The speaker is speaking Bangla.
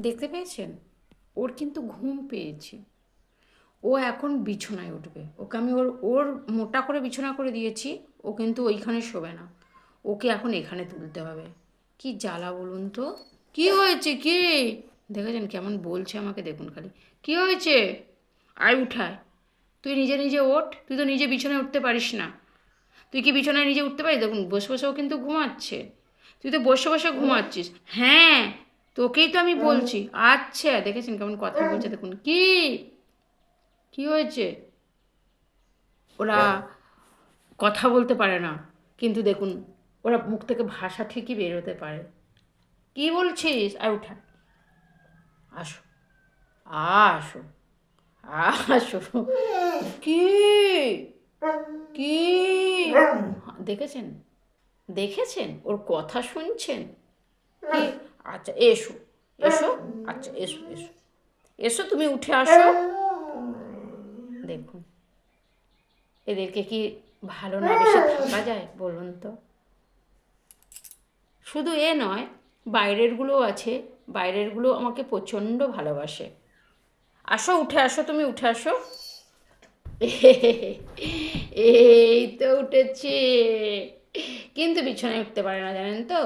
দেখতে পেয়েছেন? ওর কিন্তু ঘুম পেয়েছে। ও এখন বিছানায় উঠবে। ওকে আমি ওর ওর মোটা করে বিছানা করে দিয়েছি। ও কিন্তু ওইখানে শোবে না। ওকে এখন এখানে তুলতে হবে। কি জ্বালা বলুন তো? কি হয়েছে কি? দেখেছেন কেমন বলছে আমাকে, দেখুন খালি। কি হয়েছে? আয় উঠায়। তুই নিজে নিজে ওঠ। তুই তো নিজে বিছানায় উঠতে পারিস না। তুই কি বিছানায় নিজে উঠতে পারিস? দেখুন বসে বসেও কিন্তু ঘুমাচ্ছে। তুই তো বসে বসে ঘুমাচ্ছিস। হ্যাঁ, তোকেই তো আমি বলছি। আচ্ছা, দেখেছেন কেমন কথা বলছে, দেখুন। কি কি হয়েছে? ওরা কথা বলতে পারে না, কিন্তু দেখুন ওরা মুখ থেকে ভাষা ঠিকই বেরোতে পারে। কি বলছিস? আর উঠা, আসো, আসো, আসো। কি কি দেখেছেন? দেখেছেন ওর কথা শুনছেন? কি? আচ্ছা এসো, এসো। আচ্ছা এসো, এসো, এসো, তুমি উঠে আসো। দেখুন, এদেরকে কি ভালো না বেশে থাকা যায় বলুন তো? শুধু এ নয়, বাইরেরগুলোও আছে। বাইরেরগুলো আমাকে প্রচণ্ড ভালোবাসে। আসো, উঠে আসো, তুমি উঠে আসো। এই তো উঠেছে, কিন্তু বিছানায় উঠতে পারে না, জানেন তো?